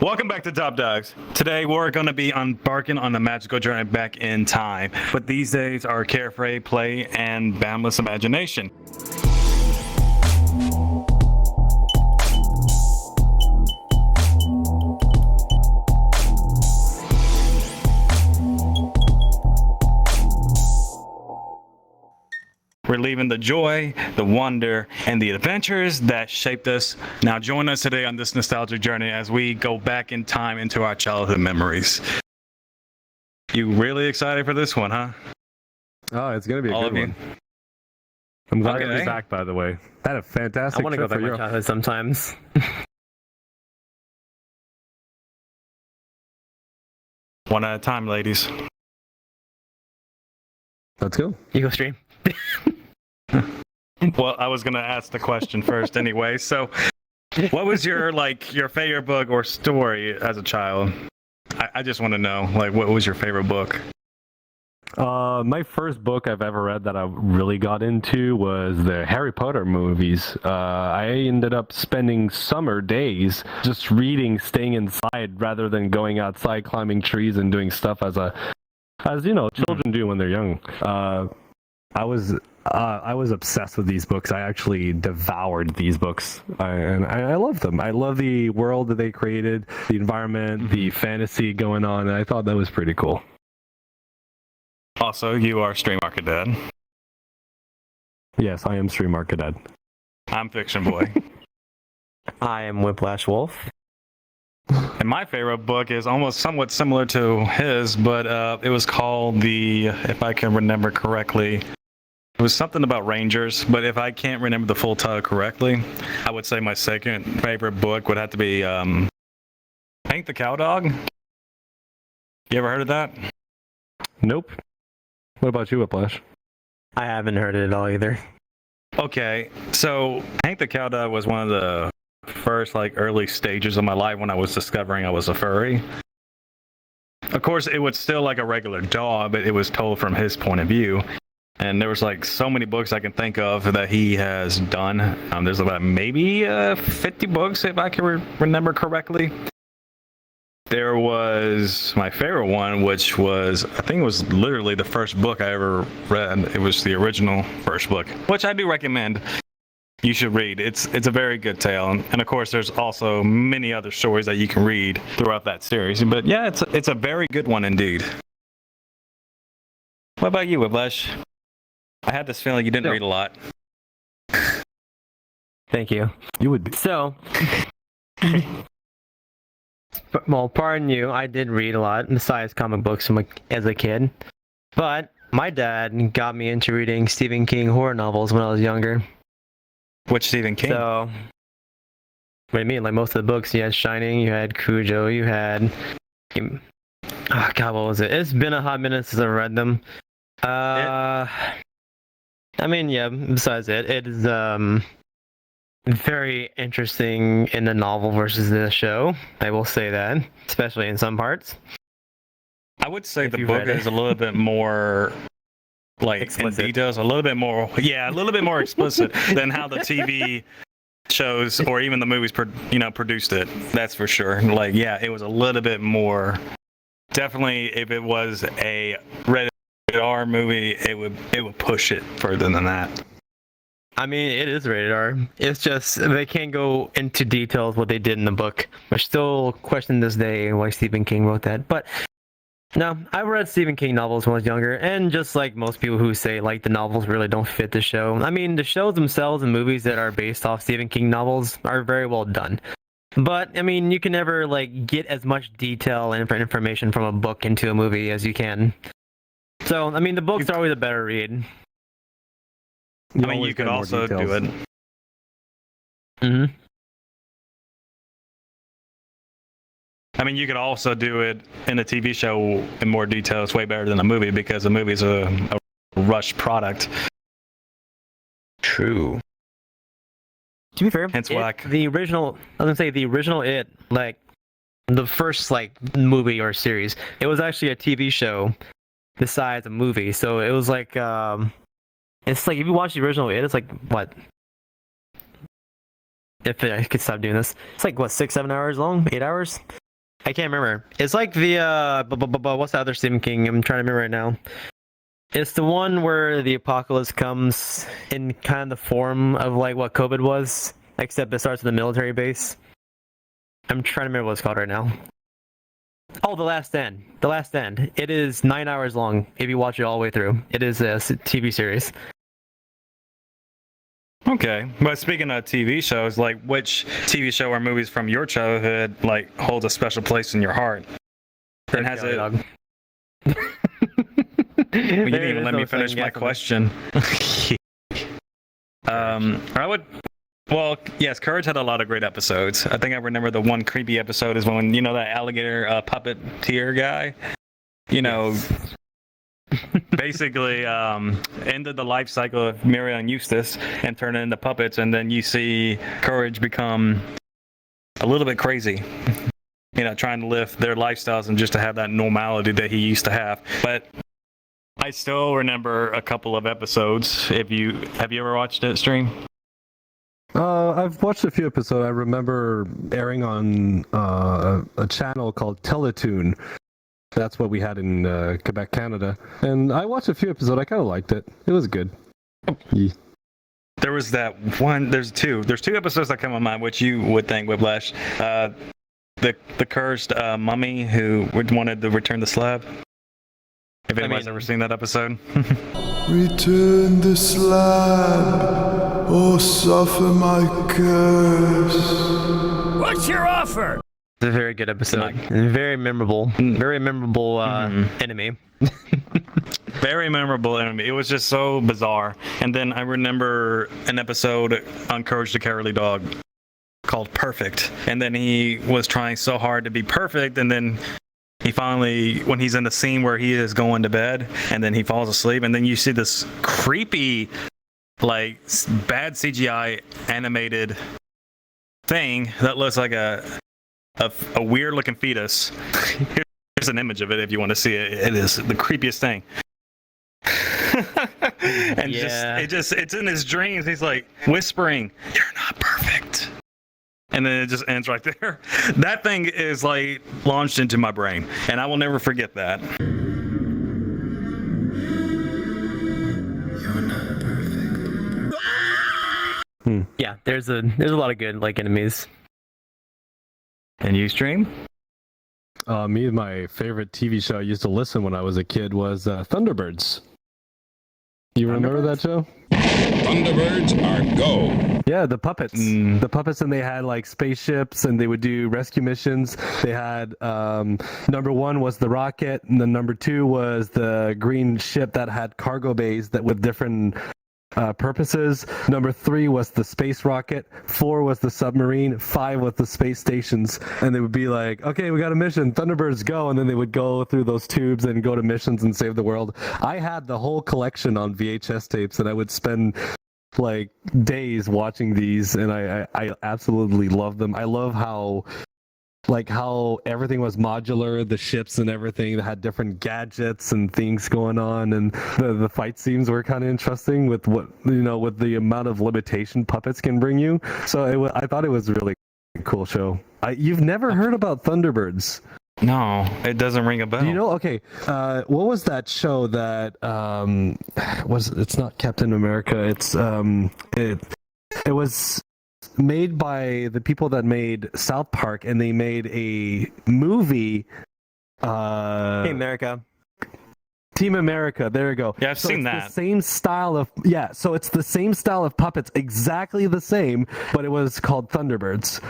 Welcome back to Top Dogs. Today we're going to be embarking on a magical journey back in time. But these days are carefree play and boundless imagination. We're leaving the joy, the wonder, and the adventures that shaped us. Now join us today on this nostalgic journey as we go back in time into our childhood memories. You really excited for this one, huh? Oh, it's going to be a good one. I'm glad to be back, by the way. Had a fantastic I want to go back to my childhood sometimes. One at a time, ladies. Let's go. You go stream. Well, I was going to ask the question first anyway. So, what was your favorite book or story as a child? I just want to know, what was your favorite book? My first book I've ever read that I really got into was the Harry Potter movies. I ended up spending summer days just reading, staying inside rather than going outside, climbing trees and doing stuff as children do when they're young. I was obsessed with these books. I actually devoured these books, and I love them. I love the world that they created, the environment, the fantasy going on, and I thought that was pretty cool. Also, you are Stream ArcaDad. Yes, I am Stream ArcaDad. I'm FictionBoi. I am Whiplash Wolf. And my favorite book is somewhat similar to his, but it was called if I can remember correctly, it was something about Rangers, but if I can't remember the full title correctly, I would say my second favorite book would have to be Hank the Cowdog. You ever heard of that? Nope. What about you, Whiplash? I haven't heard it at all either. Okay, so Hank the Cowdog was one of the first early stages of my life when I was discovering I was a furry. Of course, it was still like a regular dog, but it was told from his point of view. And there was so many books I can think of that he has done. There's about maybe 50 books if I can remember correctly. There was my favorite one, which was, I think it was literally the first book I ever read. It was the original first book, which I do recommend you should read. It's a very good tale. And of course, there's also many other stories that you can read throughout that series. But yeah, it's a very good one indeed. What about you, Whiplash? I had this feeling you didn't read a lot. Thank you. You would be. So, well, pardon you, I did read a lot besides comic books as a kid. But my dad got me into reading Stephen King horror novels when I was younger. Which Stephen King? So, what do you mean? Most of the books, you had Shining, you had Cujo, you had... Oh, God, what was it? It's been a hot minute since I read them. Besides it is very interesting in the novel versus the show. I will say that, especially in some parts. I would say the book is a little bit more explicit. In details, a little bit more explicit than how the TV shows or even the movies produced it. That's for sure. It was a little bit more. Definitely, if it was a rated R movie, it would push it further than that. I mean, it is rated R. It's just they can't go into details what they did in the book. I still question this day why Stephen King wrote that. But no, I read Stephen King novels when I was younger, and just like most people who say the novels really don't fit the show. I mean, the shows themselves and movies that are based off Stephen King novels are very well done. But, I mean, you can never, get as much detail and information from a book into a movie as you can. So, I mean, the books are always a better read. You could also do it. Mm-hmm. I mean, you could also do it in a TV show in more detail. It's way better than a movie because a movie is a rushed product. True. To be fair, the original It, the first movie or series, it was actually a TV show besides a movie. So it was it's if you watch the original It, it's what? If I could stop doing this, it's 6-7 hours long, 8 hours. I can't remember. It's like the what's the other Stephen King? I'm trying to remember right now. It's the one where the apocalypse comes in kind of the form of like what COVID was, except it starts with a military base. I'm trying to remember what it's called right now. Oh, The Last Stand. The Last Stand. It is 9 hours long if you watch it all the way through. It is a TV series. Okay, but speaking of TV shows, like which TV show or movies from your childhood like holds a special place in your heart? And has it? Dog. You didn't even let me finish my question. I would. Well, yes, Courage had a lot of great episodes. I think I remember the one creepy episode is when that alligator puppeteer guy, basically ended the life cycle of Miriam and Eustace and turned it into puppets, and then you see Courage become a little bit crazy. Trying to live their lifestyles and just to have that normality that he used to have. But I still remember a couple of episodes. Have you ever watched it, Stream? I've watched a few episodes. I remember airing on a channel called Teletoon. That's what we had in Quebec, Canada. And I watched a few episodes. I kind of liked it. It was good. Yeah. There was that one. There's two episodes that come to mind, which you would think Whiplash. The cursed mummy who wanted to return the slab. If anybody's ever seen that episode. Return the slab, or suffer my curse. What's your offer? It's a very good episode. And very memorable. Very memorable enemy. Very memorable enemy. It was just so bizarre. And then I remember an episode on Courage the Cowardly Dog called Perfect. And then he was trying so hard to be perfect, and then he finally, when he's in the scene where he is going to bed, and then he falls asleep, and then you see this creepy, like, bad CGI animated thing that looks like a weird looking fetus. Here's an image of it if you want to see it. It is the creepiest thing. And it's in his dreams. He's like whispering, "You're not perfect." And then it just ends right there. That thing is like launched into my brain, and I will never forget that. You're not perfect. Yeah, there's a lot of good like enemies. And you, Stream? My favorite TV show I used to listen when I was a kid was Thunderbirds. You remember that show? Thunderbirds are go. Yeah, the puppets. The puppets, and they had like spaceships, and they would do rescue missions. They had number one was the rocket, and then number two was the green ship that had cargo bays that with different purposes. Number three was the space rocket. 4 was the submarine. 5 was the space stations. And they would be like, okay, we got a mission. Thunderbirds, go. And then they would go through those tubes and go to missions and save the world. I had the whole collection on VHS tapes, and I would spend like days watching these, and I absolutely love them. I love how everything was modular, the ships and everything that had different gadgets and things going on, and the fight scenes were kind of interesting with with the amount of limitation puppets can bring you. So I thought it was a really cool show. You've never heard about Thunderbirds? No, it doesn't ring a bell. Do you know? Okay, what was that show that it's not Captain America. It's it was made by the people that made South Park, and they made a movie. Hey, America. Team America. There you go. Yeah, I've seen that. The same style of So it's the same style of puppets, exactly the same, but it was called Thunderbirds.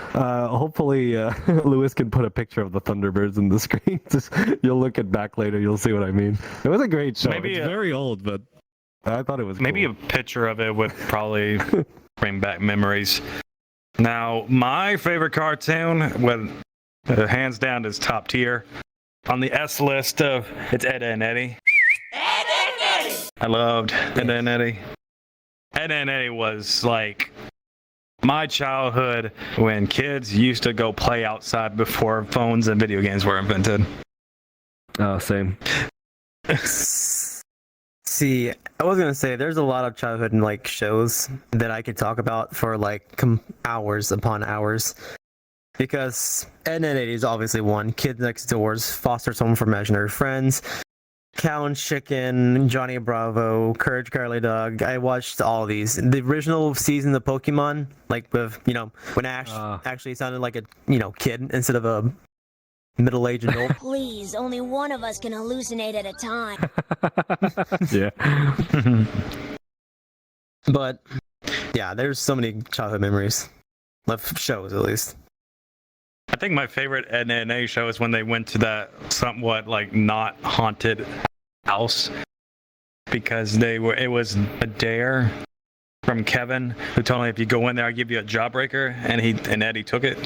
Hopefully, Lewis can put a picture of the Thunderbirds in the screen. You'll look it back later. You'll see what I mean. It was a great show. It's very old, but I thought it was maybe cool. a picture of it would probably bring back memories. Now, my favorite cartoon, with hands down, is top tier. On the S list of it's Ed, Edd and Eddy. Ed, Edd and Eddy! I loved Ed, Edd and Eddy. Ed, Edd and Eddy was like my childhood when kids used to go play outside before phones and video games were invented. Oh, same. See, I was gonna say there's a lot of childhood like shows that I could talk about for like hours upon hours. because Ed and Eddie is obviously one. Kid Next Doors, Foster's Home for Imaginary Friends, Cow and Chicken, Johnny Bravo, Courage Carly Dog. I watched all of these. The original season of Pokemon, like with, when Ash actually sounded like a, kid instead of a middle-aged adult. Please, only one of us can hallucinate at a time. Yeah. But, yeah, there's so many childhood memories. Of shows, at least. I think my favorite Ed and Eddie show is when they went to that somewhat like not haunted house, because it was a dare from Kevin, who told me if you go in there, I'll give you a jawbreaker, and Eddie took it.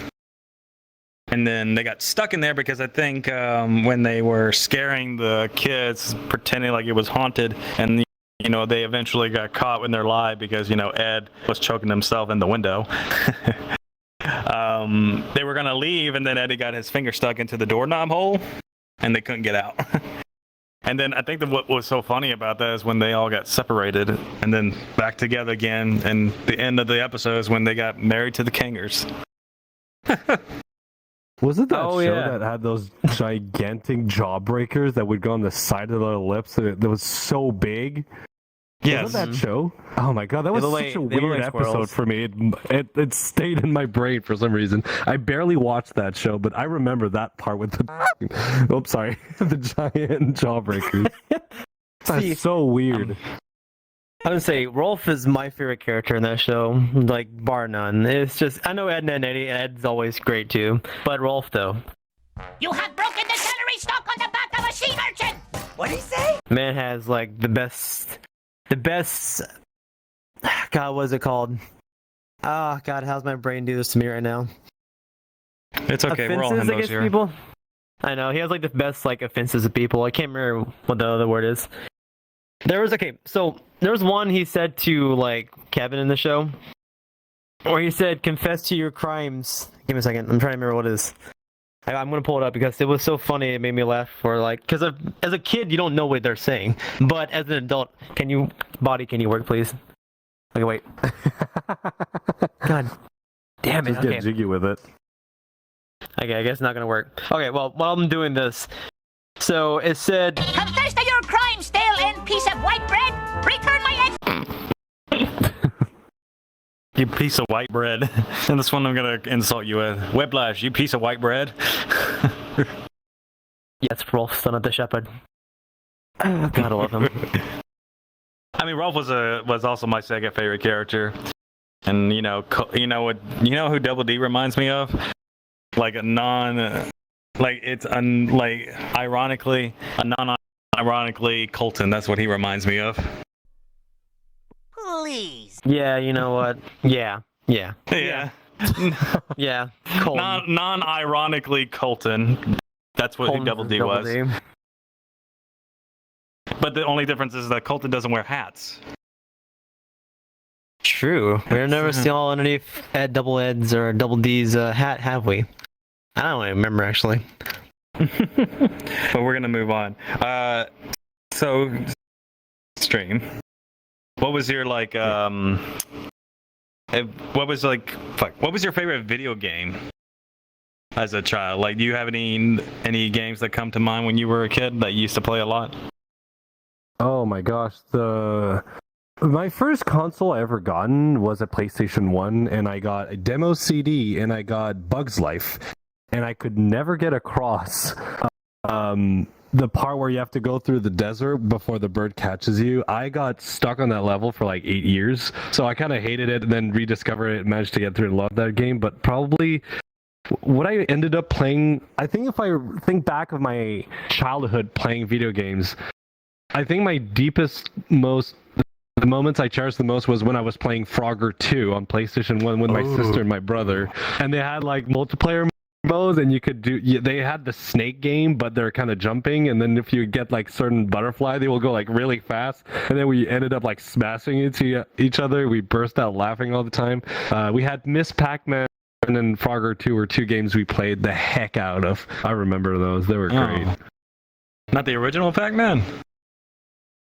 And then they got stuck in there because I think when they were scaring the kids, pretending like it was haunted, and they eventually got caught in their lie because Ed was choking himself in the window. They were gonna leave, and then Eddie got his finger stuck into the doorknob hole, and they couldn't get out. And then I think what was so funny about that is when they all got separated and then back together again, and the end of the episode is when they got married to the Kangers. Was it that show that had those gigantic jawbreakers that would go on the side of their lips that was so big? Yes. Was that show? Oh my god, that was such a weird episode for me. It stayed in my brain for some reason. I barely watched that show, but I remember that part with the the giant jawbreakers. That's so weird. I would say Rolf is my favorite character in that show, like bar none. It's just, I know Ed and Eddie. Ed's always great too, but Rolf though. You have broken the celery stalk on the back of a sea urchin! What'd he say? Man has like the best. God, what is it called? Oh God, how's my brain do this to me right now? It's okay, we're all Offenses himbos against here. people. I know he has like the best like offenses of people. I can't remember what the other word is. There was one he said to like Kevin in the show, where he said, "Confess to your crimes." Give me a second. I'm trying to remember what it is. I'm gonna pull it up because it was so funny. It made me laugh. Because as a kid you don't know what they're saying, but as an adult, can you work, please? Okay, wait. God damn it. Just get jiggy with it. Okay, I guess it's not gonna work. Okay, well, while I'm doing this, so it said, Confess to your crime, stale end piece of white bread! Return my eggs! You piece of white bread. And this one I'm gonna insult you with. Whiplash, you piece of white bread. yes, Rolf, son of the shepherd. Oh, God, I love him. I mean, Rolf was also my second favorite character. And who Double D reminds me of? Like a ironically Koltyn. That's what he reminds me of. Please. Yeah, you know what? Yeah. Yeah. Yeah. Non-ironically Koltyn. That's what Double D was. But the only difference is that Koltyn doesn't wear hats. True. We've never seen all underneath Double Ed's or Double D's hat, have we? I don't even remember, actually. But we're going to move on. So, stream. What was your, what was your favorite video game as a child? Like, do you have any games that come to mind when you were a kid that you used to play a lot? Oh my gosh, my first console I ever gotten was a PlayStation 1, and I got a demo CD, and I got Bug's Life, and I could never get across the part where you have to go through the desert before the bird catches you. I got stuck on that level for like 8 years, so I kind of hated it, and then rediscovered it and managed to get through and love that game. But probably what I ended up playing, I think if I think back of my childhood playing video games, I think my the moments I cherished the most was when I was playing Frogger 2 on PlayStation 1 with my sister and my brother, and they had like multiplayer modes, and they had the snake game, but they're kind of jumping, and then if you get like certain butterfly, they will go like really fast, and then we ended up like smashing into each other. We burst out laughing all the time. We had Miss Pac-Man and then Frogger 2 were two games we played the heck out of. I remember those. They were great. Not the original Pac-Man?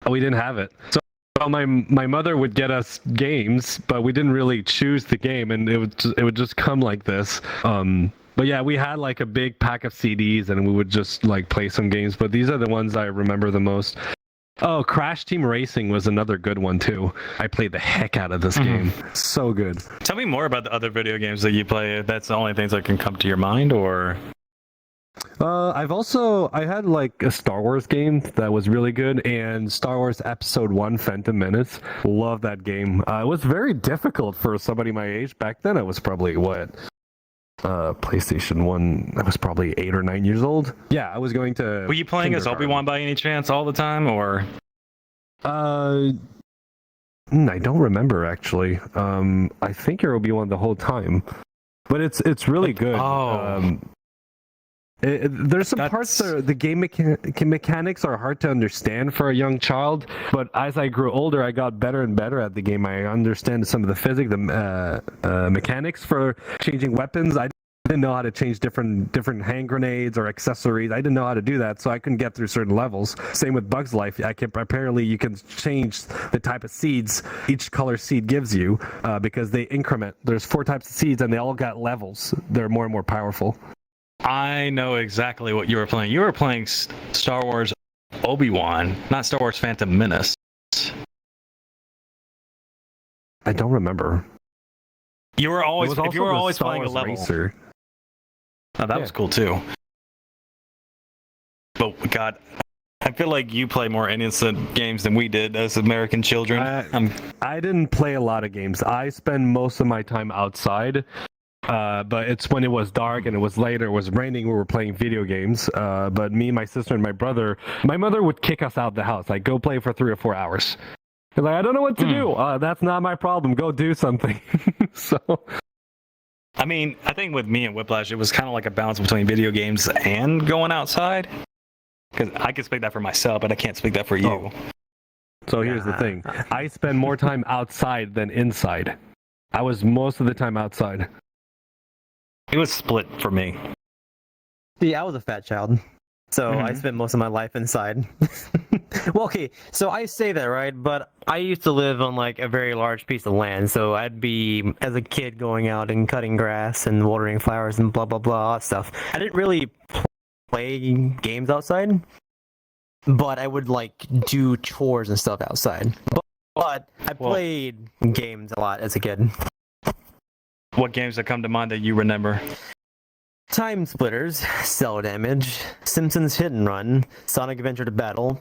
We didn't have it. So my mother would get us games, but we didn't really choose the game, and it would just come like this. But yeah, we had like a big pack of CDs and we would just like play some games. But these are the ones I remember the most. Oh, Crash Team Racing was another good one too. I played the heck out of this game. So good. Tell me more about the other video games that you play. If that's the only things that can come to your mind, or I had like a Star Wars game that was really good, and Star Wars Episode 1 Phantom Menace. Love that game. It was very difficult for somebody my age. Back then I was probably PlayStation 1, I was probably 8 or 9 years old. Yeah, I was going to... Were you playing as Obi-Wan by any chance all the time, or? I don't remember, actually. I think you're Obi-Wan the whole time. But it's really good. Oh. There's some parts that the game mechanics are hard to understand for a young child, but as I grew older, I got better and better at the game. I understand some of the physics, the mechanics for changing weapons. I didn't know how to change different hand grenades or accessories. I didn't know how to do that, so I couldn't get through certain levels. Same with Bug's Life. Apparently you can change the type of seeds each color seed gives you because they increment. There's 4 types of seeds, and they all got levels. They're more and more powerful. I know exactly what you were playing. You were playing Star Wars Obi-Wan, not Star Wars Phantom Menace. I don't remember. You were always playing a level. Racer. Oh, that was cool too. But God, I feel like you play more innocent games than we did as American children. I didn't play a lot of games. I spend most of my time outside. But it's when it was dark and it was late or it was raining, we were playing video games. But me, my sister, and my mother would kick us out the house. Like, go play for 3 or 4 hours. Cause I don't know what to do. That's not my problem. Go do something. So, I mean, I think with me and Whiplash, it was kind of like a balance between video games and going outside. Because I can speak that for myself, but I can't speak that for you. Oh. So here's the thing. I spend more time outside than inside. I was most of the time outside. It was split for me. See, I was a fat child, so I spent most of my life inside. Well, okay, so I say that, right? But I used to live on like a very large piece of land, so I'd be, as a kid, going out and cutting grass and watering flowers and blah, blah, blah, all that stuff. I didn't really play games outside, but I would like do chores and stuff outside. But I played games a lot as a kid. What games that come to mind that you remember? Time Splitters, Cell Damage, Simpsons Hit and Run, Sonic Adventure to Battle.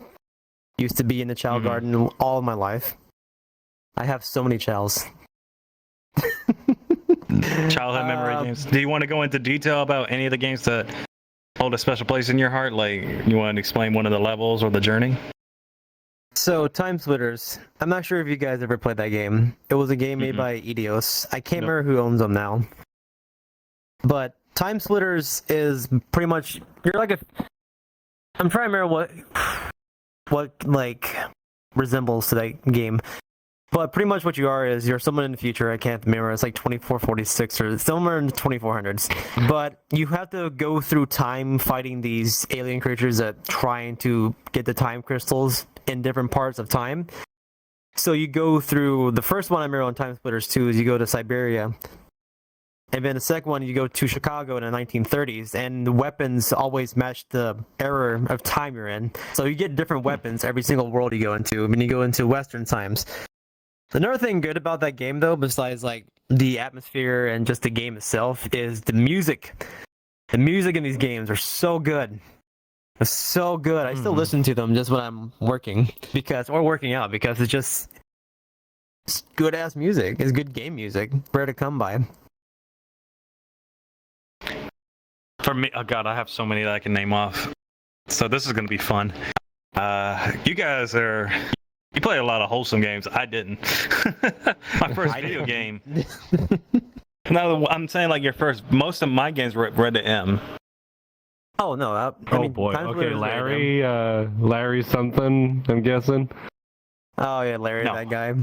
Used to be in the Child Garden all of my life. I have so many chows. Childhood memory games. Do you want to go into detail about any of the games that hold a special place in your heart? Like, you want to explain one of the levels or the journey? So, Time Splitters. I'm not sure if you guys ever played that game. It was a game made by Eidos. I can't remember who owns them now. But Time Splitters is pretty much, you're like I'm trying to remember what like resembles to that game. But pretty much what you are is you're someone in the future. I can't remember. It's like 2446 or somewhere in the 2400s. But you have to go through time fighting these alien creatures that trying to get the time crystals in different parts of time. So you go through, the first one I remember on Time Splitters 2 is you go to Siberia. And then the second one, you go to Chicago in the 1930s, and the weapons always match the era of time you're in. So you get different weapons every single world you go into. I mean, you go into Western times. Another thing good about that game, though, besides like the atmosphere and just the game itself, is the music. The music in these games are so good. It's so good. I still listen to them just when I'm working or working out because it's good ass music. It's good game music. Rare to come by. For me, oh God, I have so many that I can name off. So this is going to be fun. You guys you play a lot of wholesome games. I didn't. My first video game. No, I'm saying like most of my games were rated M. Oh no! I mean, boy. Okay, Larry something. I'm guessing. Oh yeah, Larry, No. that guy.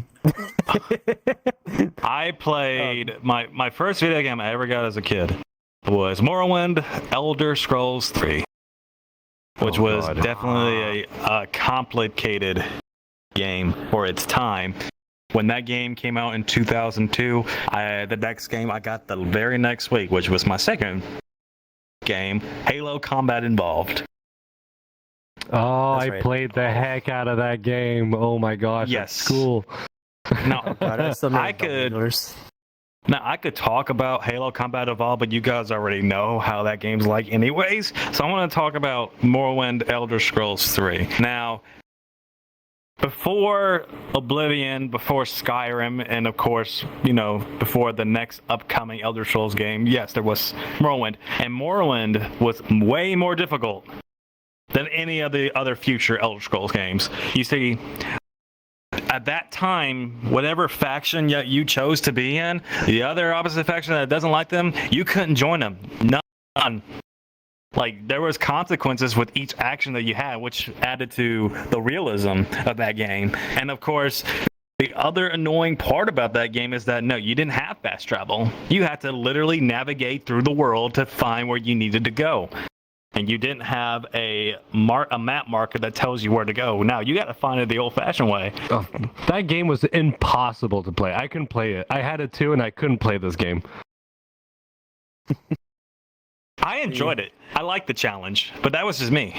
I played my first video game I ever got as a kid was Morrowind Elder Scrolls 3, which was definitely a complicated game for its time. When that game came out in 2002, the next game I got the very next week, which was my second game, Halo Combat Involved. Oh, That's I right. played the heck out of that game. Oh my gosh, Yes. that's cool. Now, God, I still I could talk about Halo Combat Evolved, but you guys already know how that game's like anyways. So I want to talk about Morrowind Elder Scrolls 3. Now, before Oblivion, before Skyrim, and of course, before the next upcoming Elder Scrolls game, yes, there was Morrowind. And Morrowind was way more difficult than any of the other future Elder Scrolls games. You see, at that time, whatever faction you chose to be in, the other opposite faction that doesn't like them, you couldn't join them. None. Like, there was consequences with each action that you had, which added to the realism of that game. And of course, the other annoying part about that game is that, no, you didn't have fast travel. You had to literally navigate through the world to find where you needed to go. And you didn't have a map marker that tells you where to go. Now, you got to find it the old-fashioned way. Oh, that game was impossible to play. I couldn't play it. I had it too, and I couldn't play this game. I enjoyed it. I liked the challenge, but that was just me.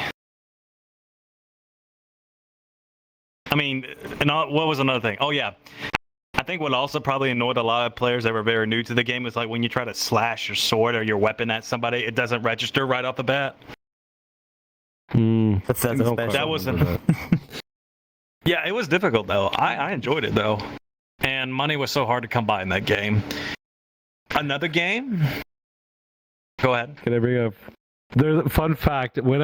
I mean, what was another thing? Oh, yeah. I think what also probably annoyed a lot of players that were very new to the game is like when you try to slash your sword or your weapon at somebody, it doesn't register right off the bat. That wasn't. Yeah, it was difficult though. I enjoyed it though, and money was so hard to come by in that game. Another game. Go ahead. Can I bring up? There's a fun fact. When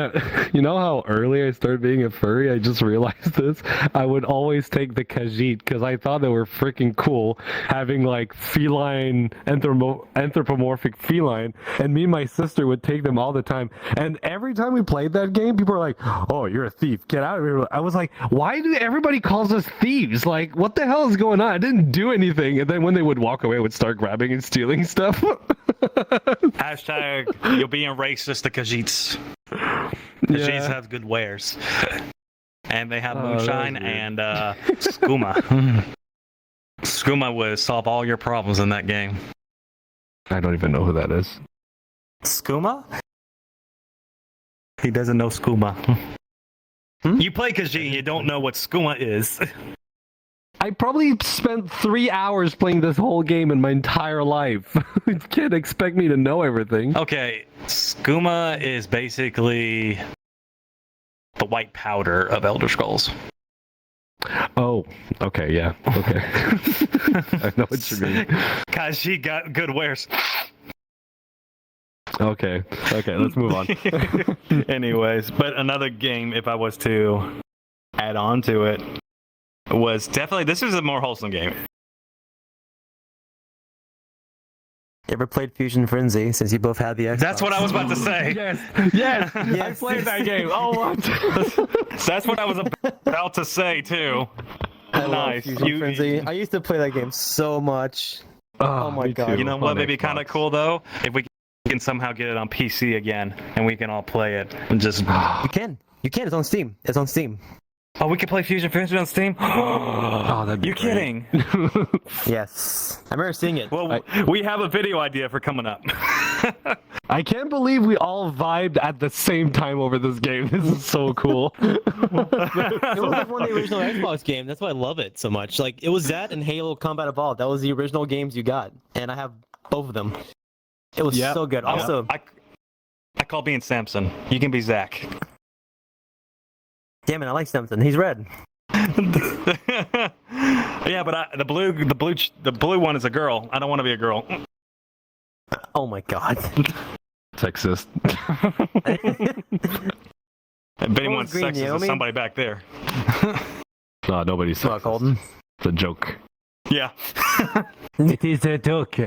you know how early I started being a furry, I just realized this. I would always take the Khajiit because I thought they were freaking cool, having like feline, anthropomorphic feline, and me and my sister would take them all the time. And every time we played that game, people were like, "Oh, you're a thief! Get out of here!" I was like, "Why do everybody calls us thieves? Like, what the hell is going on? I didn't do anything." And then when they would walk away, I would start grabbing and stealing stuff. Hashtag you're being racist to Khajiits. Khajiits have good wares. And they have moonshine and skooma. Skooma would solve all your problems in that game. I don't even know who that is. Skooma? He doesn't know skooma. You play Khajiit and you don't know what skooma is. I probably spent 3 hours playing this whole game in my entire life. You can't expect me to know everything. Okay, skooma is basically the white powder of Elder Scrolls. Oh, okay, yeah, okay. I know what you mean. Khajiit got good wares. Okay, let's move on. Anyways, but another game, if I was to add on to it, was definitely, this is a more wholesome game. You ever played Fusion Frenzy since you both had the Xbox? That's what I was about to say. Yes, I played that game. Oh, what? That's what I was about to say, too. I love Nice. Fusion Frenzy. I used to play that game so much. Oh my me God. too. You know what On would be kind of Xbox. cool, though? If we can somehow get it on PC again, and we can all play it, and just... You can. It's on Steam. Oh, we can play Fusion Frenzy on Steam? Oh, that'd be You're great. kidding. Yes. I remember seeing it. Well, we have a video idea for coming up. I can't believe we all vibed at the same time over this game. This is so cool. It was like one of the original Xbox games. That's why I love it so much. Like, it was that and Halo Combat Evolved. That was the original games you got. And I have both of them. It was so good. Also, I call being Samson. You can be Zach. damn it, I like Simpson. He's red. Yeah, but the blue one is a girl. I don't want to be a girl. Oh my God. Sexist. If anyone's green, sexist, Naomi? is somebody back there. No, nobody's Come on, sexist. Coltyn. It's a joke. Yeah. It is a joke.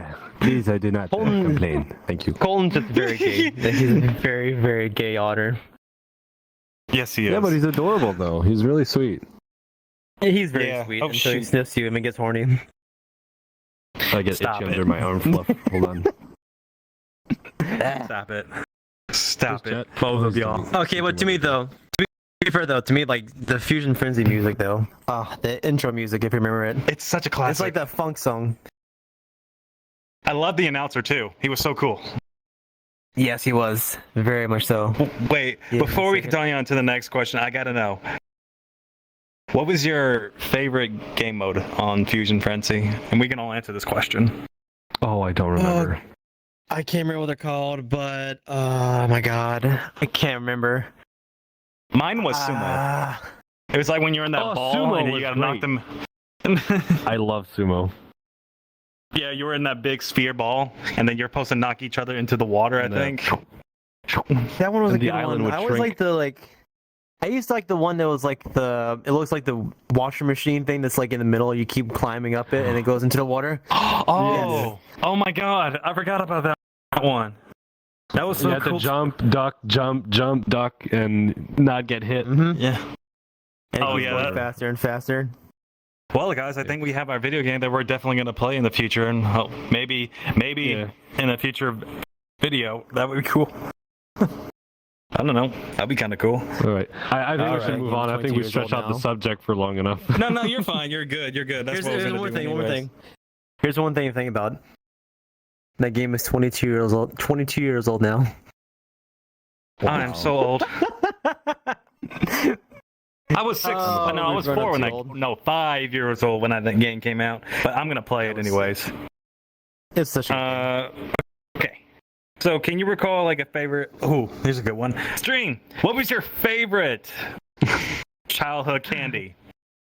Please, I do not Coltyn- complain. Thank you. Colton's just very gay. He's a very, very gay otter. Yes, he is. Yeah, but he's adorable, though. He's really sweet. He's very Yeah. sweet Oh, until he shoot. sniffs you and gets horny. I get Stop itchy it. under my arm fluff. Hold on. Stop it. Stop Just it. chat. Both of y'all. Okay, but to me though, to be fair though, to me like the Fusion Frenzy music though, the intro music if you remember it, It's such a classic. it's like that funk song. I love the announcer too. He was so cool. Yes, he was. Very much so. Wait, Yeah, before we second. continue on to the next question, I gotta know. What was your favorite game mode on Fusion Frenzy? And we can all answer this question. Oh, I don't remember. I can't remember what they're called, but oh my god, I can't remember. Mine was Sumo. It was like when you're in that Oh, ball Sumo and you was gotta knock great. them. I love sumo. Yeah, you were in that big sphere ball, and then you're supposed to knock each other into the water, I And then- think. That one was And a the good island one. would I always shrink. like I used to like the one that was like it looks like the washer machine thing that's like in the middle. You keep climbing up it and it goes into the water. Oh, oh my god, I forgot about that one. That was so You had cool. to jump, duck, and not get hit. Mm-hmm. Yeah. And it Oh, keeps yeah, going that- faster and faster. Well, guys, I think we have our video game that we're definitely going to play in the future, and maybe Yeah. in a future video. That would be cool. I don't know. That'd be kind of cool. All right. I think we Alright. should move on. I think 22 we years stretched old out the now. subject for long enough. No, you're fine. You're good. You're good. That's what I was Here's gonna one do thing. One anyways. thing. Here's one thing to think about. That game is 22 years old. 22 years old now. I'm so old. I was 6. Oh, no, I we've was grown up 4 when too that. old. No, 5 years old when that game came out. But I'm gonna play it anyways. It's such a Okay. So, can you recall like a favorite? Oh, here's a good one. Stream. What was your favorite childhood candy?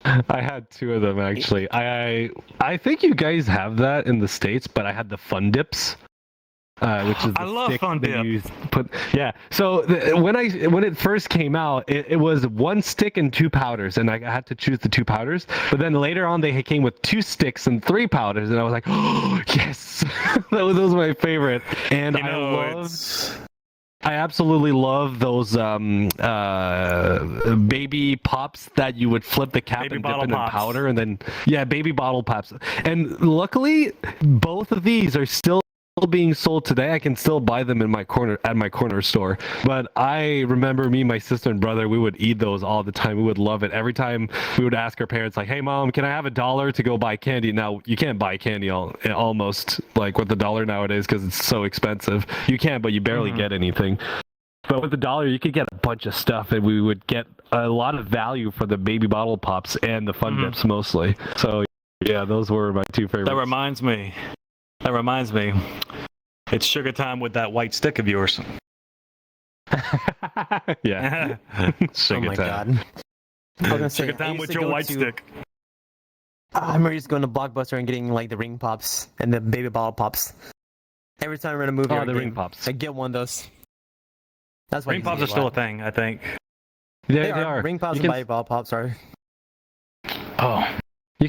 I had 2 of them actually. I think you guys have that in the States, but I had the Fun Dips. Which is the I love stick Fun that Dip. you put. Yeah. So when it first came out, it was 1 stick and 2 powders, and I had to choose the 2 powders. But then later on, they came with 2 sticks and 3 powders, and I was like, oh yes, those were my favorite. And You know, I absolutely love those baby pops that you would flip the cap Baby and dip bottle in pops. powder, and then baby bottle pops. And luckily, both of these are still being sold today. I can still buy them in my corner store. But I remember me, my sister and brother, we would eat those all the time. We would love it. Every time we would ask our parents, like, "Hey, Mom, can I have $1 to go buy candy?" Now you can't buy candy almost like with $1 nowadays because it's so expensive. You can, but you barely get anything. But with $1, you could get a bunch of stuff, and we would get a lot of value for the baby bottle pops and the Fun Dips mostly. So yeah, those were my 2 favorites. That reminds me. It's sugar time with that white stick of yours. Yeah. Oh Sugar my time. god. I was gonna say, Sugar I time used with to your go white to- stick. I remember just going to Blockbuster and getting like the ring pops and the baby bottle pops. Every time we're in a movie, Oh, or a the game, ring pops. I get one of those. That's why Ring pops are still a thing, I think. They They are. Ring pops You and can- baby bottle pops are. Oh, You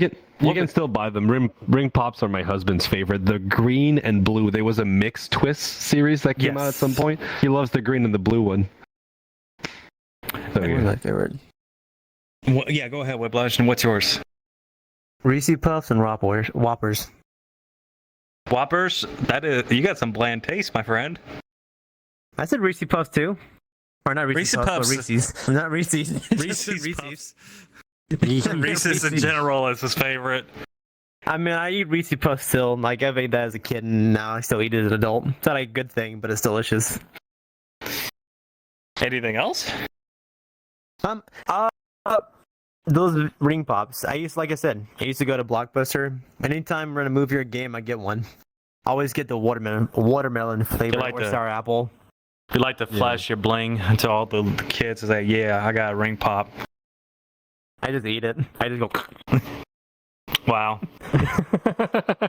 can still buy them. Ring pops are my husband's favorite. The green and blue. There was a mixed twist series that came out at some Yes. point. He loves the green and the blue one. So, That was yeah. my favorite. well, yeah. Go ahead, Whiplash. And what's yours? Reese Puffs and Whoppers. Whoppers. That is. You got some bland taste, my friend. I said Reese Puffs too. Or not Reese Reese Puffs, Puffs. but Reese's. Not Reese's. Reese's Puffs. Reese's. Reese's in general is his favorite. I mean, I eat Reese Puffs still. Like, I've ate that as a kid, and now I still eat it as an adult. It's not a good thing, but it's delicious. Anything else? Those ring pops. Like I said, I used to go to Blockbuster. Anytime we're in a movie or a game, I get one. I always get the watermelon flavor like or the- sour apple. You like to flash your bling to all the kids and say, "Yeah, I got a ring pop." I just eat it. I just go. Wow.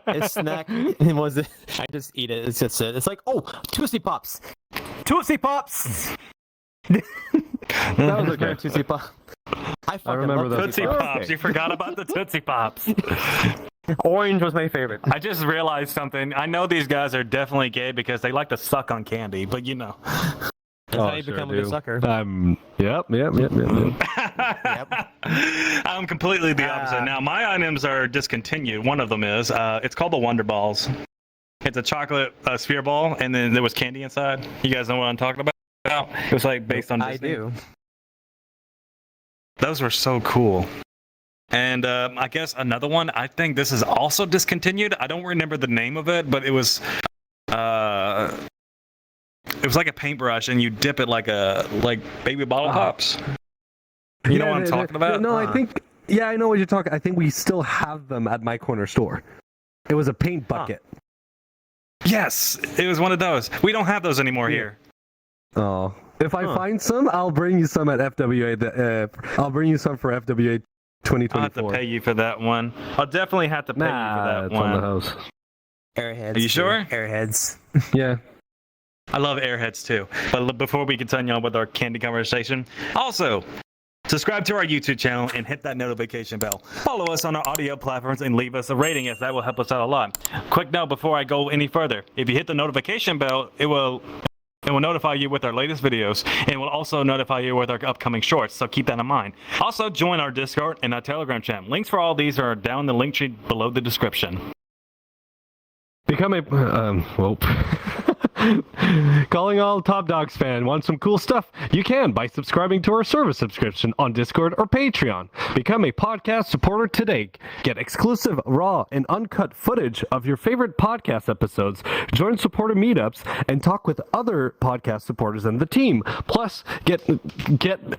It's snack. It was. I just eat it. It's just it. It's like, oh, Tootsie Pops. Tootsie Pops. That was okay. Tootsie Pop. I fucking remember love those. Tootsie Pops. Pops. You forgot about the Tootsie Pops. Orange was my favorite. I just realized something. I know these guys are definitely gay because they like to suck on candy, but you know. That's how you become a good sucker. Yep. Yep. I'm completely the opposite. Now, my items are discontinued. One of them is. It's called the Wonder Balls. It's a chocolate sphere ball, and then there was candy inside. You guys know what I'm talking about? It was like based on I Disney. do. Those were so cool. And I guess another one, I think this is also discontinued. I don't remember the name of it, but it was it was like a paintbrush, and you dip it like baby bottle pops. You know what I'm talking about? No, I think. Yeah, I know what you're talking. I think we still have them at my corner store. It was a paint bucket. Yes, it was one of those. We don't have those anymore here. Oh, if I find some, I'll bring you some at FWA. I'll bring you some for FWA 2024. I'll have to pay you for that one. I'll definitely have to pay you for that it's one. on the house. Airheads. Are you sure? Airheads. Yeah. I love airheads too. But before we continue on with our candy conversation, also subscribe to our YouTube channel and hit that notification bell. Follow us on our audio platforms and leave us a rating, as that will help us out a lot. Quick note before I go any further: if you hit the notification bell, it will notify you with our latest videos, and it will also notify you with our upcoming shorts, so keep that in mind. Also, join our Discord and our Telegram channel. Links for all these are down in the link tree below the description. Become a Calling all Top Dogs fan. Want some cool stuff? You can by subscribing to our service subscription on Discord or Patreon. Become a podcast supporter today. Get exclusive, raw, and uncut footage of your favorite podcast episodes. Join supporter meetups and talk with other podcast supporters and the team. Plus, get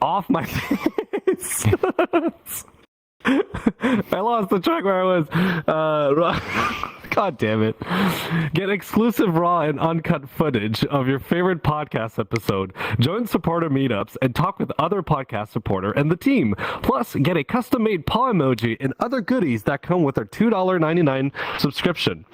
off my face. I lost the track where I was. God damn it. Get exclusive raw and uncut footage of your favorite podcast episode. Join supporter meetups and talk with other podcast supporter and the team. Plus, get a custom-made paw emoji and other goodies that come with our $2.99 subscription.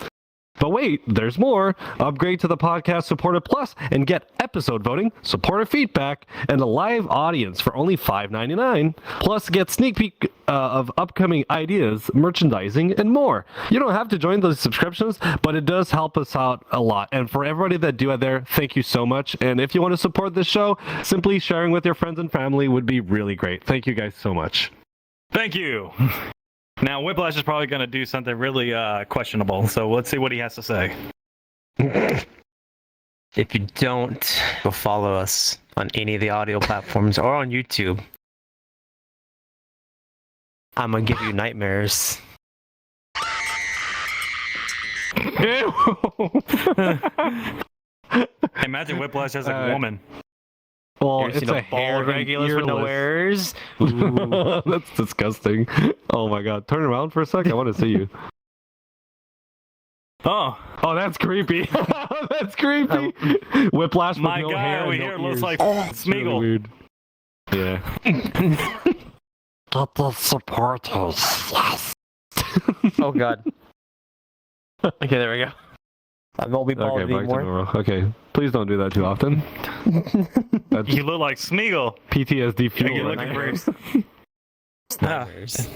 But wait, there's more. Upgrade to the Podcast Supporter Plus and get episode voting, supporter feedback, and a live audience for only $5.99. Plus, get sneak peek of upcoming ideas, merchandising, and more. You don't have to join those subscriptions, but it does help us out a lot. And for everybody that do it there, thank you so much. And if you want to support this show, simply sharing with your friends and family would be really great. Thank you guys so much. Thank you. Now, Whiplash is probably going to do something really questionable, so let's see what he has to say. If you don't go follow us on any of the audio platforms or on YouTube, I'm going to give you nightmares. Imagine Whiplash as a woman. Well, it's a hair regulars with no ears. That's disgusting. Oh my god. Turn around for a sec. I want to see you. Oh, that's creepy. That's creepy. Whiplash with my no guy hair over and here no looks ears. like It's really Smeagol. weird. Yeah. Get the supporters. Yes. Oh god. Okay, there we go. I won't be bald Okay, back to anymore. normal. Okay, please don't do that too often. That's You look like Smeagol. PTSD fuel. You're right looking there. It's nightmares.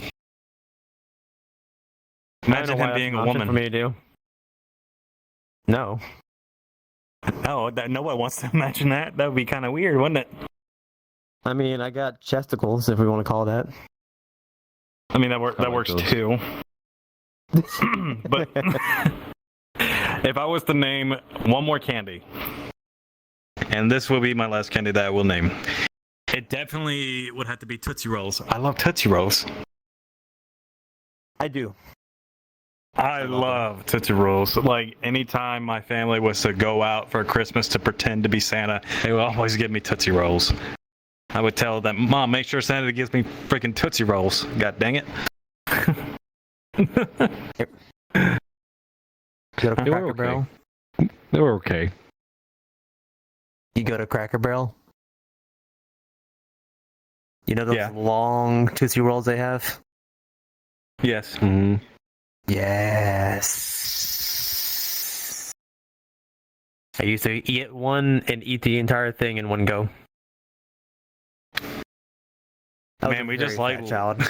Imagine him being a woman. For me to do. No. Oh, no one wants to imagine that. That would be kind of weird, wouldn't it? I mean, I got chesticles, if we want to call that. I mean, that like works those. too. But if I was to name one more candy, and this will be my last candy that I will name, it definitely would have to be Tootsie Rolls. I love Tootsie Rolls. I do. I love Tootsie Rolls. Like, anytime my family was to go out for Christmas to pretend to be Santa, they would always give me Tootsie Rolls. I would tell them, Mom, make sure Santa gives me freaking Tootsie Rolls. God dang it. Go to They were Cracker Barrel. They were okay. You go to Cracker Barrel. You know those Yeah. long Tootsie Rolls they have? Yes. Mm-hmm. Yes. I used to eat one and eat the entire thing in one go. I was Man, a we just very like fat child.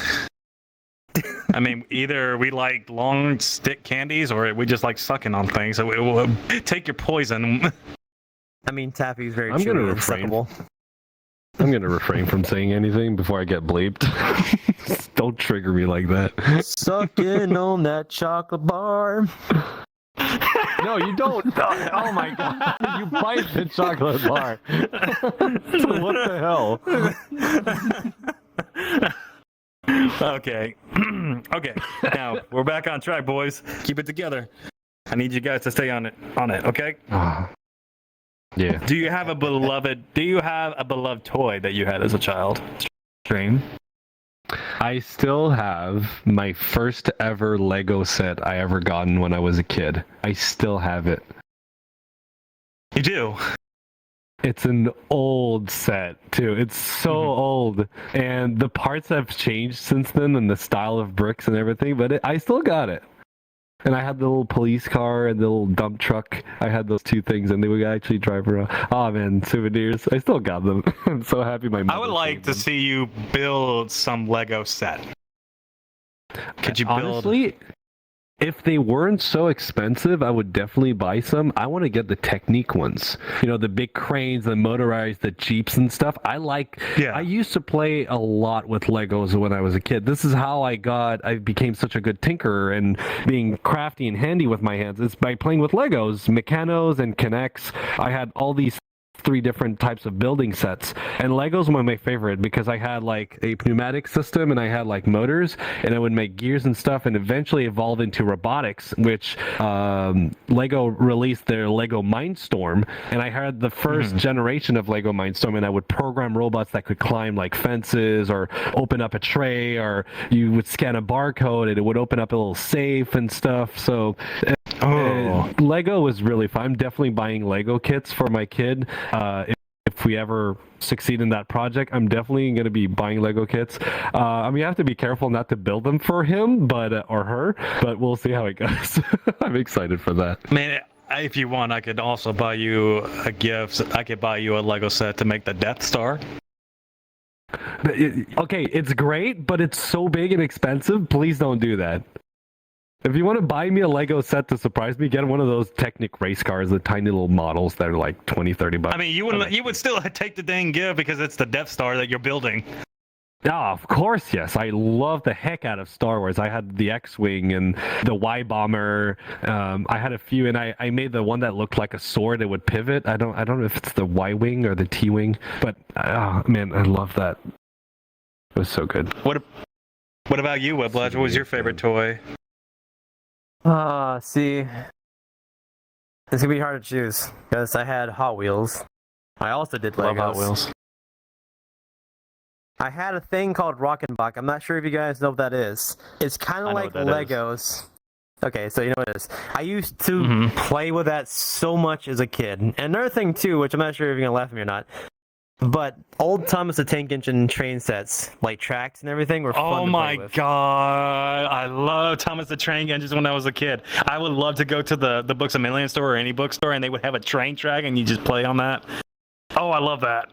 I mean, either we like long stick candies or we just like sucking on things. So it will take your poison. I mean, taffy is very I'm chewy gonna and refrain. suckable. I'm gonna refrain from saying anything before I get bleeped. Don't trigger me like that. Sucking on that chocolate bar. No, you don't. Oh my god. You bite the chocolate bar. What the hell? Okay. Okay. Now we're back on track, boys. Keep it together. I need you guys to stay on it. Okay. Yeah. Do you have a beloved toy that you had as a child? Stream. I still have my first ever Lego set I ever gotten when I was a kid. I still have it. You do? It's an old set too. It's so old, and the parts have changed since then, and the style of bricks and everything. But I still got it. And I had the little police car and the little dump truck. I had those two things, and they would actually drive around. Oh man, souvenirs! I still got them. I'm so happy my mother I would like to saved them. see you build some Lego set. Could you build? Honestly, if they weren't so expensive, I would definitely buy some. I want to get the Technique ones. You know, the big cranes, the motorized, the Jeeps and stuff. I used to play a lot with Legos when I was a kid. This is how I became such a good tinkerer and being crafty and handy with my hands. It's by playing with Legos, Mechanos and Connects. I had all these 3 different types of building sets, and Legos were my favorite because I had like a pneumatic system and I had like motors, and I would make gears and stuff, and eventually evolve into robotics, which Lego released their Lego Mindstorm, and I had the first generation of Lego Mindstorm, and I would program robots that could climb like fences or open up a tray, or you would scan a barcode and it would open up a little safe and stuff. So Lego was really fun. I'm definitely buying Lego kits for my kid. If we ever succeed in that project, I'm definitely going to be buying Lego kits. I mean, you have to be careful not to build them for him, or her, but we'll see how it goes. I'm excited for that. Man, if you want, I could also buy you a gift. I could buy you a Lego set to make the Death Star. Okay, it's great, but it's so big and expensive. Please don't do that. If you want to buy me a Lego set to surprise me, get one of those Technic race cars, the tiny little models that are like $20-$30. I mean, you would still take the dang gift because it's the Death Star that you're building. Yeah, of course, yes. I love the heck out of Star Wars. I had the X-Wing and the Y-Bomber. I had a few, and I made the one that looked like a sword that would pivot. I don't know if it's the Y-Wing or the T-Wing, but man, I love that. It was so good. What about you, Whiplash? What was your favorite toy? See, it's gonna be hard to choose because I had Hot Wheels. I also did Legos. Love Hot Wheels. I had a thing called Rockenbach. I'm not sure if you guys know what that is. It's kind of like Legos. Okay, so you know what it is. I used to play with that so much as a kid. And another thing too, which I'm not sure if you're gonna laugh at me or not, but old Thomas the Tank Engine train sets, like tracks and everything, were fun to play with. Oh my god, I love Thomas the Train Engines when I was a kid. I would love to go to the Books a Million store or any bookstore, and they would have a train track, and you just play on that. Oh, I love that.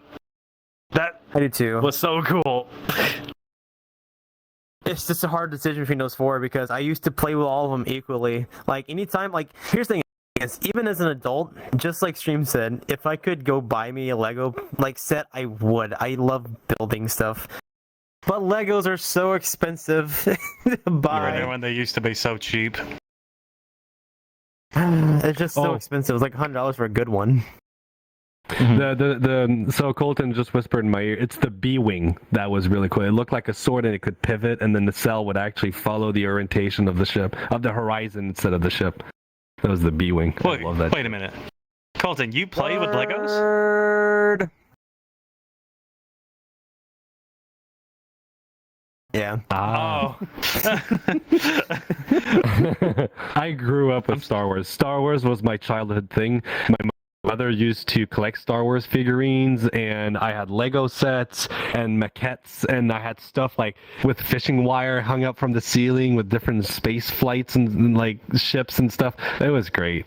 That I do too. Was so cool. It's just a hard decision between those 4 because I used to play with all of them equally. Like anytime, like here's the thing. Even as an adult, just like Stream said, if I could go buy me a Lego like set, I would. I love building stuff, but Legos are so expensive to buy. You remember when they used to be so cheap? It's just so expensive. It's like $100 for a good one. So Koltyn just whispered in my ear, it's the B-Wing that was really cool. It looked like a sword and it could pivot, and then the cell would actually follow the orientation of the ship, of the horizon instead of the ship. That was the B-Wing. I love that. Wait a minute. Koltyn, you play with Legos? Word. Yeah. Oh. I grew up with Star Wars. Star Wars was my childhood thing. My mother used to collect Star Wars figurines, and I had Lego sets and maquettes, and I had stuff like with fishing wire hung up from the ceiling with different space flights and like ships and stuff. It was great.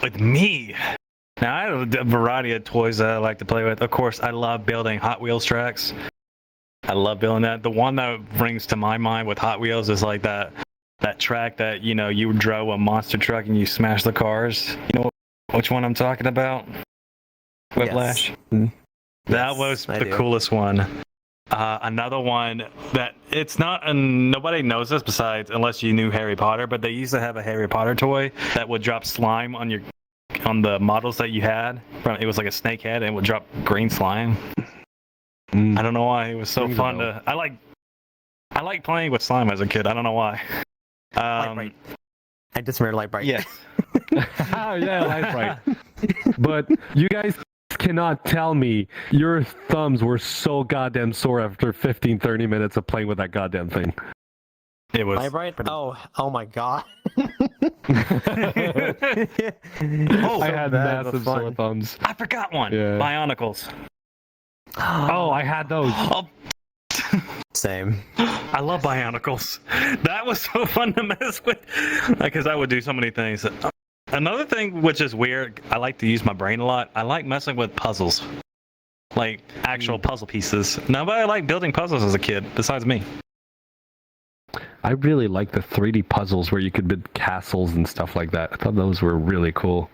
With me. Now, I have a variety of toys that I like to play with. Of course, I love building Hot Wheels tracks. I love building that. The one that brings to my mind with Hot Wheels is like that track that, you know, you drove a monster truck and you smash the cars. You know which one I'm talking about? Whiplash? Yes. That was the coolest one. Another one that it's not, and nobody knows this besides unless you knew Harry Potter, but they used to have a Harry Potter toy that would drop slime on the models that you had. It was like a snake head, and it would drop green slime. I don't know why. It was so fun to. I like playing with slime as a kid. I don't know why. Light Bright. I just remembered Light Bright. Yes. Oh yeah, Light Bright. But you guys cannot tell me your thumbs were so goddamn sore after 15, 30 minutes of playing with that goddamn thing. It was. Am I right? Oh my god. I had massive sore thumbs. I forgot one. Yeah. Bionicles. Oh, I had those. Oh, Same. I love Bionicles. That was so fun to mess with. Because I would do so many things. Another thing which is weird, I like to use my brain a lot. I like messing with puzzles. Like actual puzzle pieces. Nobody liked building puzzles as a kid, besides me. I really like the 3D puzzles where you could build castles and stuff like that. I thought those were really cool.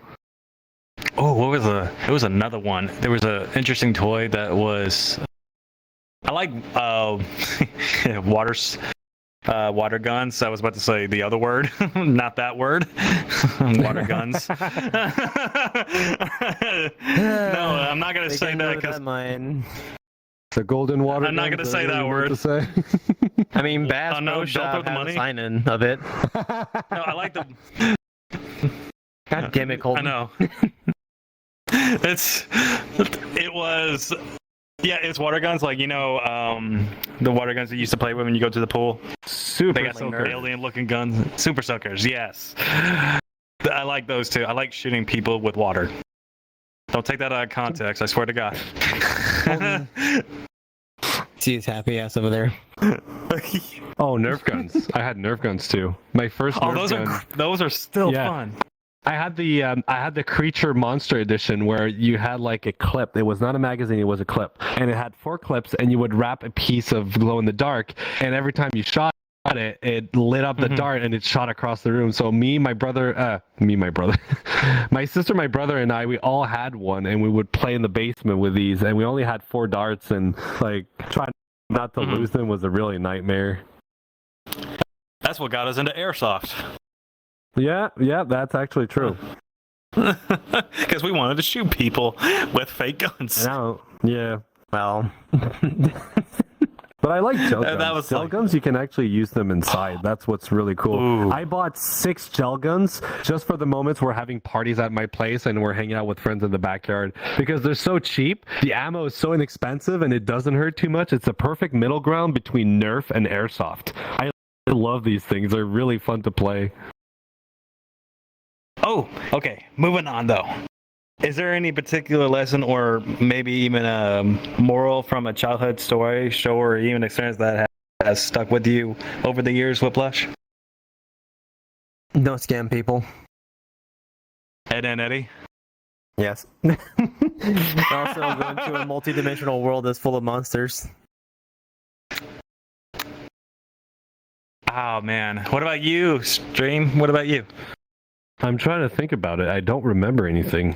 Oh, it was another one. There was an interesting toy that was. I like water guns. I was about to say the other word, not that word. Water guns. No, I'm not gonna say that because mine. The golden water. I'm not gonna say that word. To say. I mean, Bass no, Pro don't Shop throw the has money. a sign-in of it. No, I like the. God damn it, Colton. I know. It was. Yeah, it's water guns, like the water guns that you used to play with when you go to the pool. Super They got some alien-looking guns, super soakers. Yes, I like those too. I like shooting people with water. Don't take that out of context. I swear to God. See his happy ass over there. Oh, Nerf guns. I had Nerf guns too. My first Nerf gun. Those are still Yeah. fun. I had the Creature Monster Edition where you had like a clip. It was not a magazine, it was a clip. And it had 4 clips and you would wrap a piece of glow in the dark and every time you shot it, it lit up the dart and it shot across the room. So my sister, my brother and I, we all had one and we would play in the basement with these and we only had 4 darts and like trying not to lose them was a really nightmare. That's what got us into airsoft. Yeah, that's actually true. Because we wanted to shoot people with fake guns. Yeah. Well, but I like gel guns. That was gel guns, you can actually use them inside. That's what's really cool. Ooh. I bought 6 gel guns just for the moments we're having parties at my place and we're hanging out with friends in the backyard because they're so cheap. The ammo is so inexpensive and it doesn't hurt too much. It's a perfect middle ground between Nerf and airsoft. I love these things. They're really fun to play. Oh, okay. Moving on, though. Is there any particular lesson or maybe even a moral from a childhood story, show, or even experience that has stuck with you over the years, Whiplash? don't scam people. Ed and Eddie? Yes. Also, go into a multi-dimensional world that's full of monsters. Oh, man. What about you, Stream? What about you? I'm trying to think about it. I don't remember anything.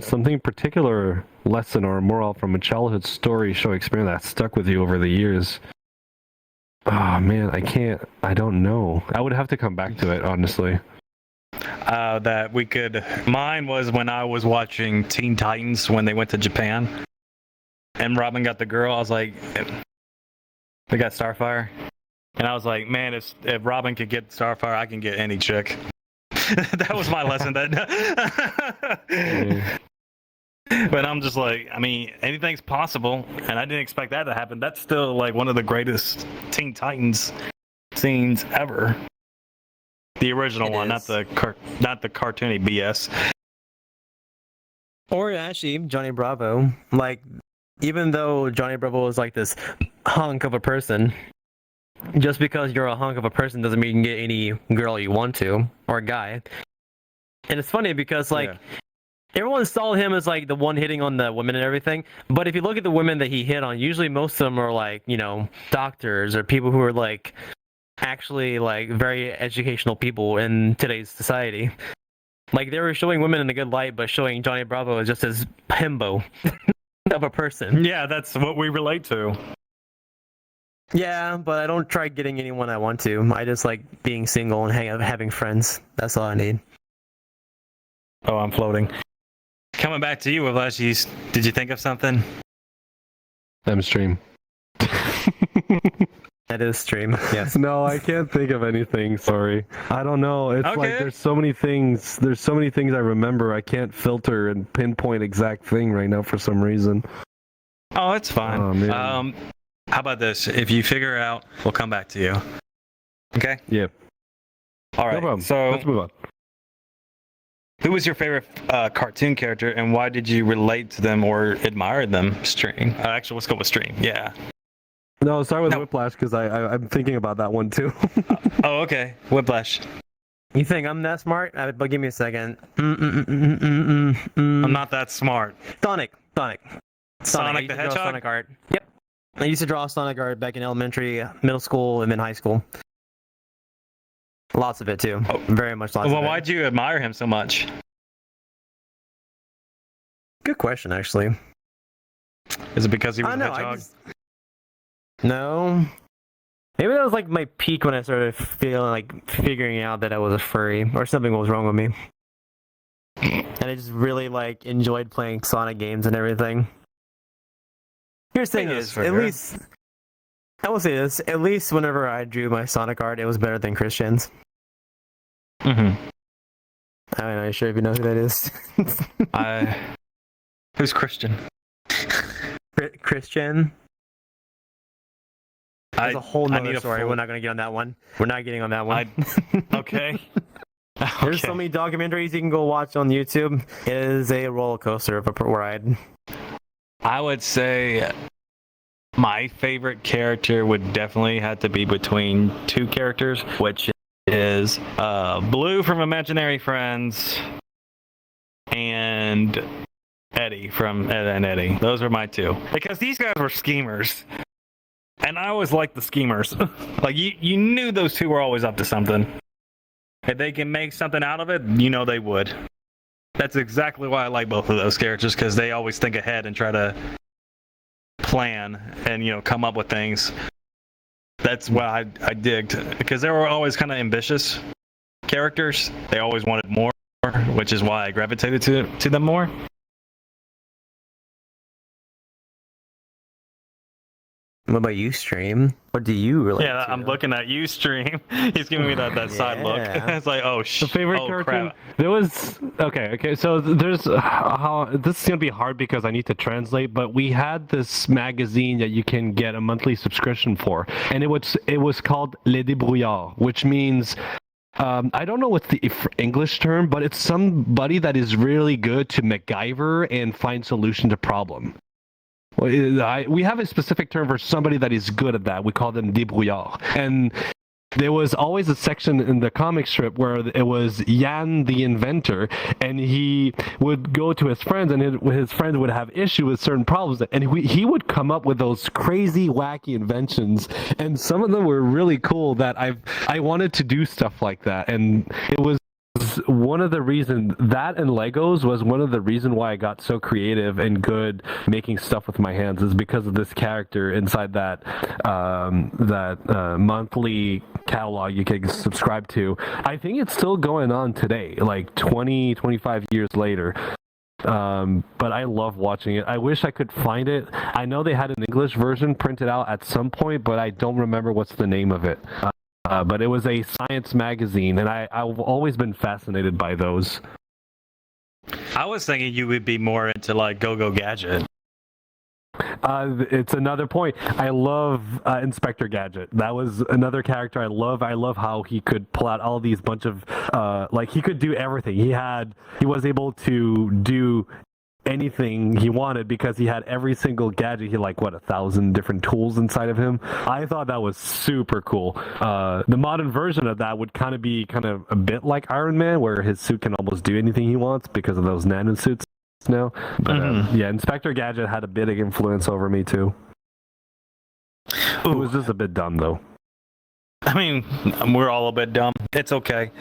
Something particular lesson or moral from a childhood story, show, experience that stuck with you over the years. Oh man, I don't know. I would have to come back to it, honestly. That we could. Mine was when I was watching Teen Titans when they went to Japan, and Robin got the girl. I was like, they got Starfire, and I was like, man, if Robin could get Starfire, I can get any chick. That was my lesson. But I'm just like, I mean, anything's possible, and I didn't expect that to happen. That's still like one of the greatest Teen Titans scenes ever. The original one, not the cartoony BS. Or actually, Johnny Bravo. Like, even though Johnny Bravo was like this hunk of a person, just because you're a hunk of a person doesn't mean you can get any girl you want to, or guy. And it's funny because, like, everyone saw him as, like, the one hitting on the women and everything. But if you look at the women that he hit on, usually most of them are, like, you know, doctors or people who are, like, actually, like, very educational people in today's society. Like, they were showing women in a good light, but showing Johnny Bravo as just as himbo of a person. Yeah, that's what we relate to. Yeah, but I don't try getting anyone I want to. I just like being single and having friends. That's all I need. Oh, I'm floating. Coming back to you, Whiplash, did you think of something? M-Stream. That is stream. Yes. No, I can't think of anything. Sorry. I don't know. It's like Okay. there's so many things. There's so many things I remember. I can't filter and pinpoint exact thing right now for some reason. Oh, it's fine. Oh, man. How about this? If you figure it out, we'll come back to you. Okay. Yeah. All No right. problem. So, Let's move on. who was your favorite cartoon character, and why did you relate to them or admire them? Stream. Actually, let's go with stream. Yeah. No, start with No. Whiplash because I'm thinking about that one too. Oh, okay. Whiplash. You think I'm that smart? But give me a second. I'm not that smart. Sonic. Sonic I used the to draw Hedgehog? Sonic art. Yep. I used to draw Sonic art back in elementary, middle school, and then high school. Lots of it too. Oh. Very much lots Well, of it. why'd you admire him so much? Good question, actually. Is it because he was I a know. hedgehog? No. Maybe that was like my peak when I started figuring out that I was a furry or something was wrong with me. And I just really enjoyed playing Sonic games and everything. Here's the thing That's is, fair. at least I will say this, at least whenever I drew my Sonic art, it was better than Christian's. Mm-hmm. I'm not sure if you know who that is. Who's Christian? Christian? There's a whole I nother need a story. full- We're not going to get on that one. We're not getting on that one. Okay. There's so many documentaries you can go watch on YouTube. It is a roller coaster of a ride. I would say my favorite character would definitely have to be between two characters, which is Blue from Imaginary Friends and Eddie from Ed and Eddie. Those are my two. Because these guys were schemers. And I always liked the schemers. Like, you knew those two were always up to something. If they can make something out of it, you know they would. That's exactly why I like both of those characters, because they always think ahead and try to plan and, come up with things. That's why I digged. Because they were always kind of ambitious characters. They always wanted more, which is why I gravitated to them more. What about you, Stream? What do you relate Yeah, to? I'm looking at you, Stream. He's giving me that side look. Yeah. It's like, oh, The favorite cartoon. crap. There was okay. So there's how this is gonna be hard because I need to translate. But we had this magazine that you can get a monthly subscription for, and it was called Les Débrouillards, which means I don't know what's the English term, but it's somebody that is really good to MacGyver and find solution to problem. We have a specific term for somebody that is good at that. We call them débrouillards. And there was always a section in the comic strip where it was Jan the inventor, and he would go to his friends, and his friends would have issue with certain problems, and he would come up with those crazy, wacky inventions, and some of them were really cool that I wanted to do stuff like that, and it was one of the reasons that and Legos was one of the reasons why I got so creative and good making stuff with my hands is because of this character inside that monthly catalog you can subscribe to. I think it's still going on today, like 25 years later. But I love watching it. I wish I could find it. I know they had an English version printed out at some point, but I don't remember what's the name of it. But it was a science magazine, and I've always been fascinated by those. I was thinking you would be more into like Go-Go Gadget. It's another point. I love Inspector Gadget. That was another character I love. I love how he could pull out all these bunch of he could do everything. He was able to do anything he wanted because he had every single gadget. He had 1,000 different tools inside of him. I thought that was super cool. The modern version of that would kind of be a bit like Iron Man, where his suit can almost do anything he wants because of those nano suits now. But yeah, Inspector Gadget had a bit of influence over me too. It was just a bit dumb though. I mean, we're all a bit dumb. It's okay.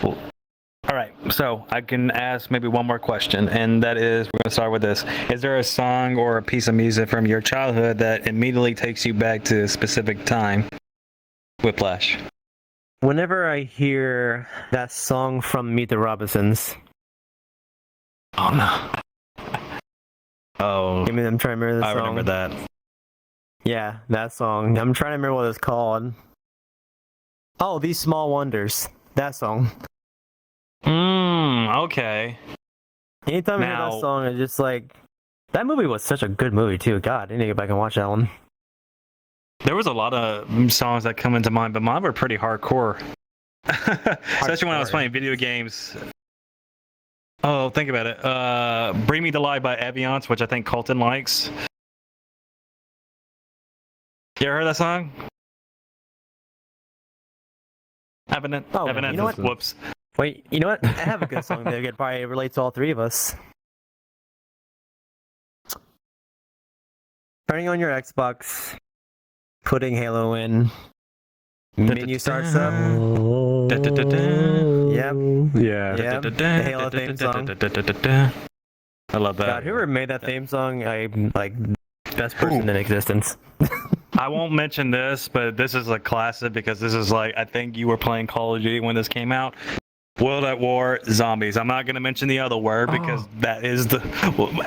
All right, so I can ask maybe one more question, and that is, we're going to start with this. Is there a song or a piece of music from your childhood that immediately takes you back to a specific time? Whiplash. Whenever I hear that song from Meet the Robinsons, Oh, no. Oh, I'm trying to remember the I song. remember that. Yeah, that song. I'm trying to remember what it's called. Oh, These Small Wonders. That song. Okay. Anytime I hear Now- that song, it's just like that movie was such a good movie too. God, I need to go back and watch that one. There was a lot of songs that come into mind, but mine were pretty hardcore. Especially when I was playing video games. Oh, think about it. Bring Me to Life by Eviance, which I think Coltyn likes. You ever heard that song? Evident. Oh, Evident. you know what? Whoops. Wait, you know what? I have a good song that could probably relate to all three of us. Turning on your Xbox, putting Halo in, menu starts up. Yep. Yeah. Yeah. The Halo theme song. I love that. God, whoever made that theme song, I'm like best person in existence. I won't mention this, but this is a classic because this is like, I think you were playing Call of Duty when this came out. World at War Zombies. I'm not going to mention the other word because that is the.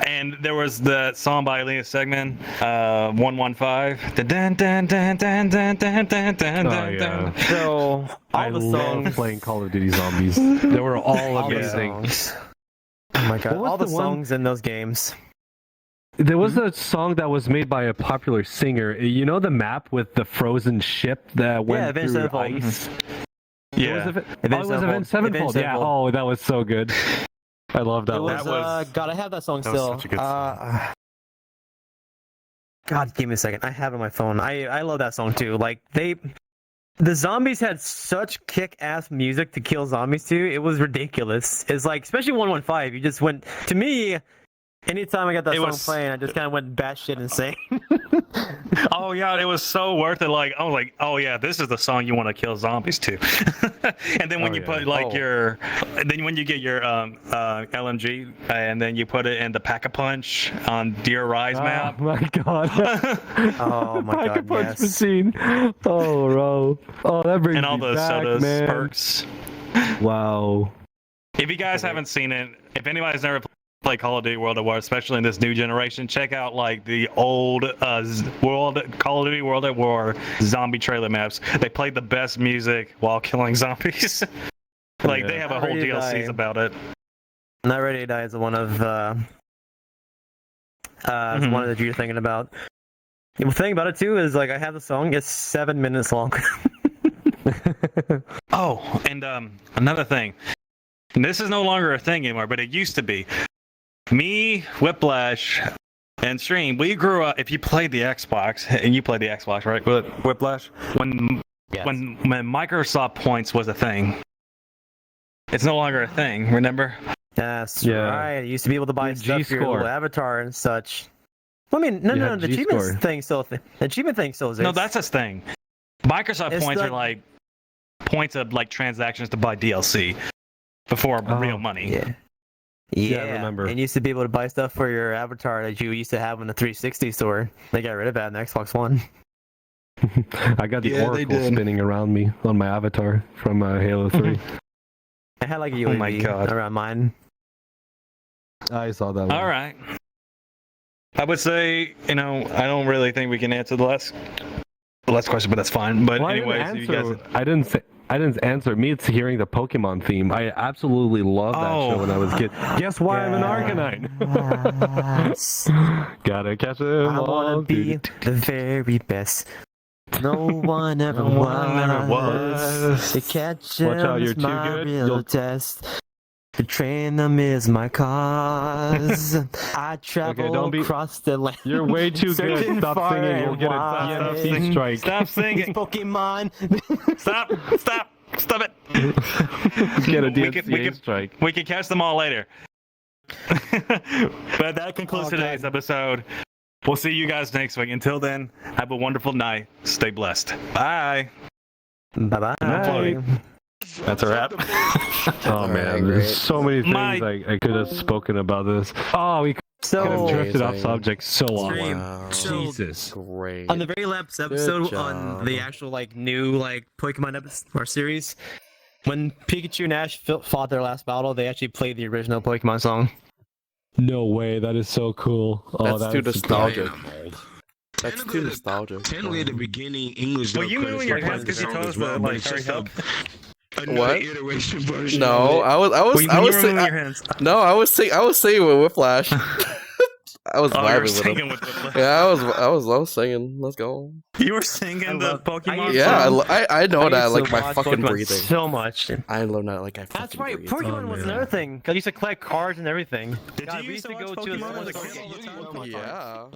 And there was the song by Linus Segman, 115. Oh, yeah. So I all the love songs, playing Call of Duty Zombies. They were all all the amazing. songs. Oh my god! What was All the the one- songs in those games. There was a song that was made by a popular singer. You know the map with the frozen ship that went Avenged through Sevenfold. ice? Yeah. Was it, Avenged oh, it was Avenged Sevenfold. Sevenfold. Avenged Yeah. Sevenfold. Oh, that was so good. I love that It one. was, That was- God, I have that song that was still. such a good song. God, give me a second. I have it on my phone. I love that song too. Like the zombies had such kick-ass music to kill zombies to. It was ridiculous. It's like, especially 115. You just went to me. Anytime I got that It song was- playing, I just kind of went batshit insane. Oh yeah, it was so worth it. Like I was like, oh yeah, this is the song you want to kill zombies to. And then when Oh, you yeah. put like Oh. then when you get your LMG and then you put it in the Pack-a-Punch on Deer Rise map. Oh my god. Oh my god, Pack-a-Punch yes. machine. Oh, bro. Oh, that brings And all me the back, sodas, man. perks. Wow. If you guys haven't seen it, if anybody's never played Call of Duty World at War, especially in this new generation, check out like the old Call of Duty World at War zombie trailer maps. They played the best music while killing zombies. Like they have a whole Ready to DLCs Die. about it. Not Ready to Die is one of one that you're thinking about. The thing about it too is like I have the song. It's 7 minutes long. Oh, and another thing. And this is no longer a thing anymore, but it used to be. Me, Whiplash, and Stream, we grew up. If you played the Xbox, and you played the Xbox, right? Whiplash. When Microsoft Points was a thing, it's no longer a thing. Remember? That's Yeah. right. You used to be able to buy The stuff for your G-score. little avatar and such. Well, I mean, no, You no, had the G-score. achievement thing still. The achievement thing still exists. No, that's a thing. Microsoft It's Points the- are like points of like transactions to buy DLC before real money. yeah. Yeah, I remember. And you used to be able to buy stuff for your avatar that you used to have in the 360 store. They got rid of that in the Xbox One. I got the Yeah, they oracle did. spinning around me on my avatar from Halo 3. I had like a Oh UAV my God. around mine. I saw that one. All right. I would say, I don't really think we can answer the last question, but that's fine. But Well, anyways, I if you didn't guys, answer. I didn't answer. Me, it's hearing the Pokemon theme. I absolutely loved that Oh. show when I was a kid. Guess why I'm an Arcanine? Yes. Gotta catch them I wanna all, be dude. the very best. No one ever No one ever was. To catch Watch out, them you're is too my good. real You'll- test. To train them is my cause. I travel don't be- across the land. You're way too good. Searching Stop far singing. You'll and get a wide. DMC strike. stop singing. Pokemon. Stop it. Get a We DMCA could- strike. We can catch them all later. But that concludes Oh, today's God. episode. We'll see you guys next week. Until then, have a wonderful night. Stay blessed. Bye. Bye-bye. Night. That's a wrap. Oh man, there's so many things My- I could have spoken about this. Oh, we could have So, drifted off Amazing. subject so long. Stream. Wow. Jesus. Great. on the very last episode Good on job. the actual new Pokemon episode or series, when Pikachu and Ash fought their last battle, they actually played the original Pokemon song. No way, that is so cool. Oh, That's too is nostalgic. That's too nostalgic. Technically, at the beginning, English. Well, you knew in your head because you told us that, like, Furry Hub. What? Iteration version. No, I was saying. No, I was saying with Whiplash. I was vibing with him. Yeah, I was singing. Let's go. You were singing the Pokemon. Yeah, song? I know that like my fucking Pokemon breathing. so much. I learned that like I fucking That's right. breathe. Pokemon was another thing. Cause I used to collect cards and everything. Did God, you we used used to to watch go to Pokemon a as a store. kid all the time? Yeah.